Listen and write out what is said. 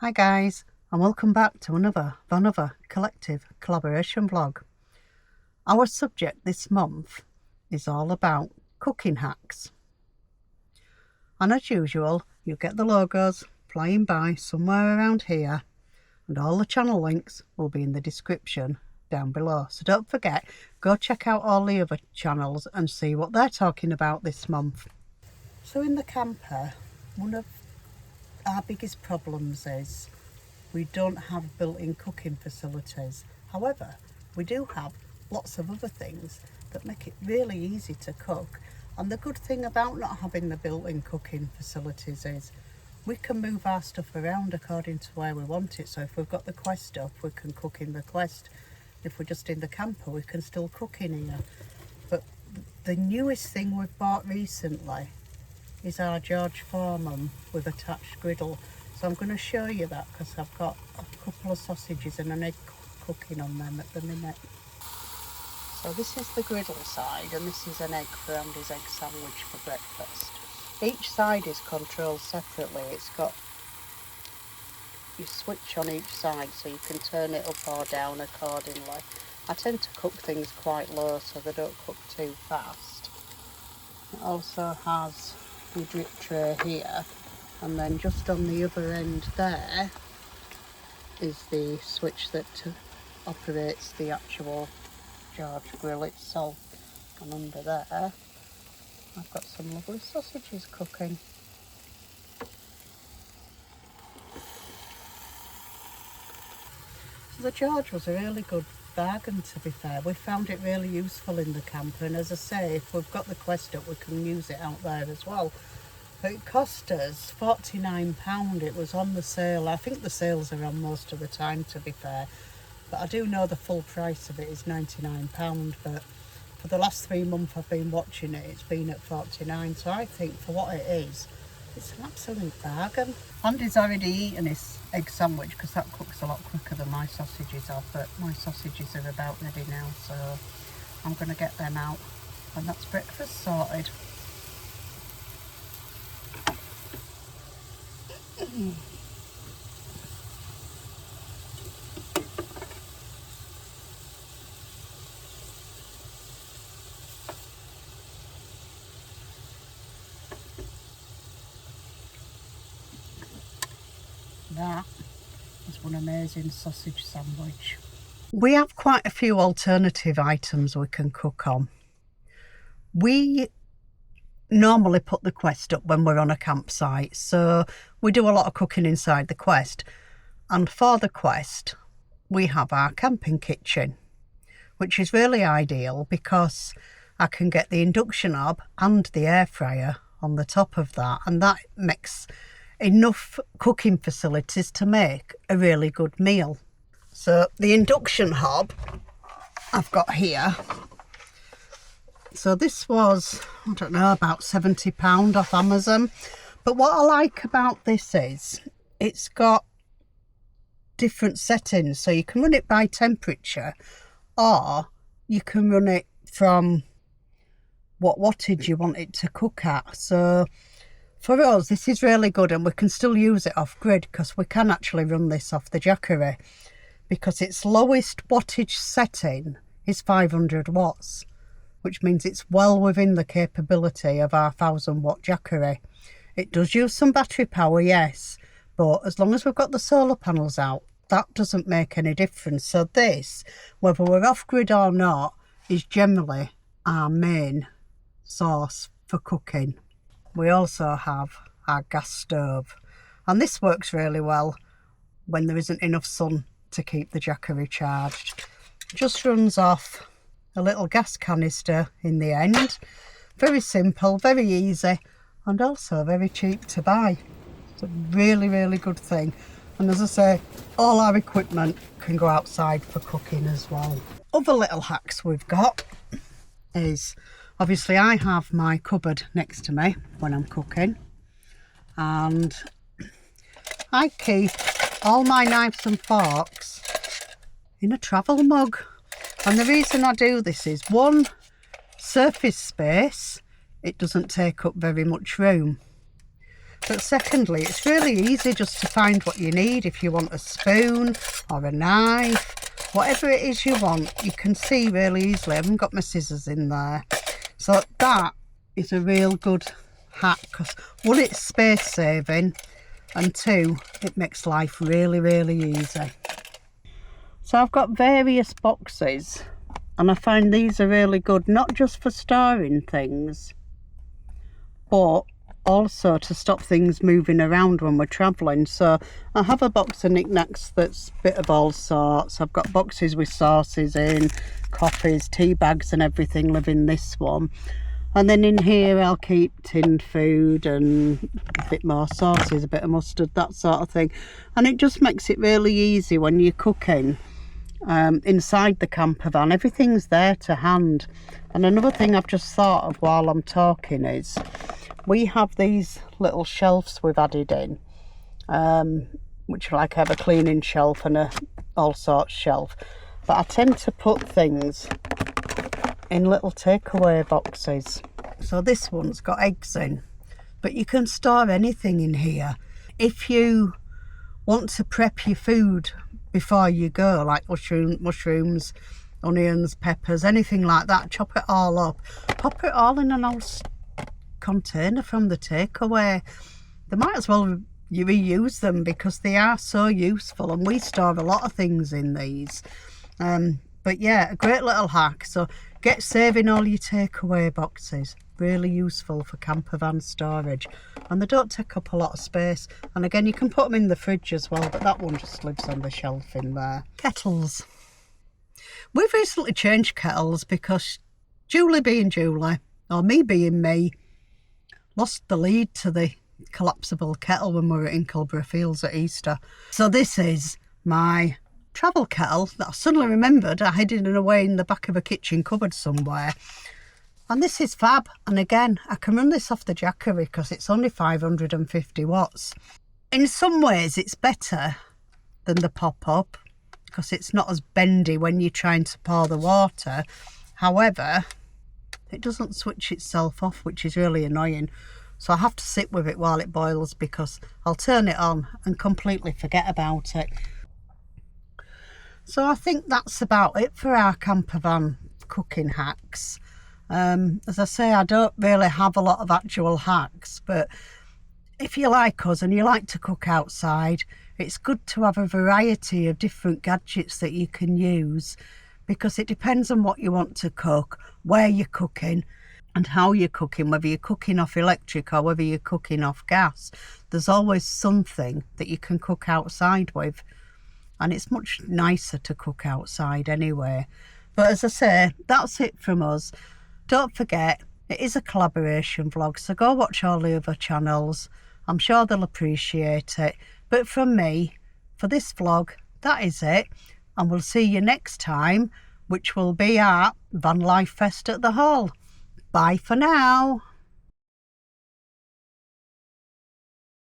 Hi guys, and welcome back to another collective collaboration vlog. Our subject this month is all about cooking hacks. And as usual, you'll get the logos flying by somewhere around here, and all the channel links will be in the description down below. So don't forget, go check out all the other channels and see what they're talking about this month. So in the camper, one of our biggest problems is we don't have built-in cooking facilities. However, we do have lots of other things that make it really easy to cook. And the good thing about not having the built-in cooking facilities is we can move our stuff around according to where we want it. So if we've got the Quest up, we can cook in the Quest. If we're just in the camper, we can still cook in here. But the newest thing we've bought recently is our George Foreman with attached griddle. So I'm going to show you that because I've got a couple of sausages and an egg cooking on them at the minute. So this is the griddle side, and this is an egg for Andy's egg sandwich for breakfast. Each side is controlled separately. It's got your switch on each side so you can turn it up or down accordingly. I tend to cook things quite low so they don't cook too fast. It also has your drip tray here, and then just on the other end there is the switch that operates the actual George grill itself. And under there I've got some lovely sausages cooking. So the George was a really good bargain, to be fair. We found it really useful in the camper, and as I say, if we've got the Quest up we can use it out there as well. But it cost us £49. It was on the sale. I think the sales are on most of the time, to be fair, but I do know the full price of it is £99. But for the last 3 months I've been watching it, it's been at £49. So I think for what it is, it's an absolute bargain. Andy's already eaten his egg sandwich because that cooks a lot quicker than my sausages have, but my sausages are about ready now, so I'm going to get them out, and that's breakfast sorted. That is one amazing sausage sandwich. We have quite a few alternative items we can cook on. We normally put the Quest up when we're on a campsite, so we do a lot of cooking inside the Quest. And for the Quest, we have our camping kitchen, which is really ideal because I can get the induction hob and the air fryer on the top of that, and that makes enough cooking facilities to make a really good meal. So the induction hob I've got here. So this was, I don't know, about £70 off Amazon. But what I like about this is it's got different settings. So you can run it by temperature, or you can run it from what wattage you want it to cook at. So for us, this is really good, and we can still use it off grid because we can actually run this off the Jackery, because its lowest wattage setting is 500 watts. Which means it's well within the capability of our 1000-watt Jackery. It does use some battery power, yes, but as long as we've got the solar panels out, that doesn't make any difference. So this, whether we're off-grid or not, is generally our main source for cooking. We also have our gas stove, and this works really well when there isn't enough sun to keep the Jackery charged. It just runs off a little gas canister in the end. Very simple, very easy, and also very cheap to buy. It's a really, really good thing. And as I say, all our equipment can go outside for cooking as well. Other little hacks we've got is, obviously I have my cupboard next to me when I'm cooking, and I keep all my knives and forks in a travel mug. And the reason I do this is, one, surface space, it doesn't take up very much room. But secondly, it's really easy just to find what you need. If you want a spoon or a knife, whatever it is you want, you can see really easily. I haven't got my scissors in there. So that is a real good hack, because one, it's space saving, and two, it makes life really, really easy. So I've got various boxes, and I find these are really good, not just for storing things, but also to stop things moving around when we're travelling. So I have a box of knickknacks that's a bit of all sorts. I've got boxes with sauces in, coffees, tea bags and everything live in this one. And then in here I'll keep tinned food and a bit more sauces, a bit of mustard, that sort of thing. And it just makes it really easy when you're cooking inside the camper van. Everything's there to hand. And another thing I've just thought of while I'm talking is, we have these little shelves we've added in, which are like have a cleaning shelf and a all sorts shelf. But I tend to put things in little takeaway boxes. So this one's got eggs in, but you can store anything in here. If you want to prep your food before you go, like mushrooms, onions, peppers, anything like that, chop it all up, pop it all in an old container from the takeaway. They might as well you reuse them, because they are so useful, and we store a lot of things in these. But yeah, a great little hack. So get saving all your takeaway boxes. Really useful for camper van storage, and they don't take up a lot of space. And again, you can put them in the fridge as well, but that one just lives on the shelf in there. Kettles. We've recently changed kettles because Julie being Julie, or me being me, lost the lead to the collapsible kettle when we were in Culborough Fields at Easter. So this is my travel kettle that I suddenly remembered I hid it away in the back of a kitchen cupboard somewhere. And this is fab. And again, I can run this off the Jackery because it's only 550 watts. In some ways, it's better than the pop-up because it's not as bendy when you're trying to pour the water. However, it doesn't switch itself off, which is really annoying. So I have to sit with it while it boils, because I'll turn it on and completely forget about it. So I think that's about it for our camper van cooking hacks. As I say, I don't really have a lot of actual hacks, but if you like us and you like to cook outside, it's good to have a variety of different gadgets that you can use, because it depends on what you want to cook, where you're cooking and how you're cooking, whether you're cooking off electric or whether you're cooking off gas. There's always something that you can cook outside with, and it's much nicer to cook outside anyway. But as I say, that's it from us. Don't forget, it is a collaboration vlog, so go watch all the other channels. I'm sure they'll appreciate it. But from me, for this vlog, that is it. And we'll see you next time, which will be at Van Life Fest at the Hall. Bye for now.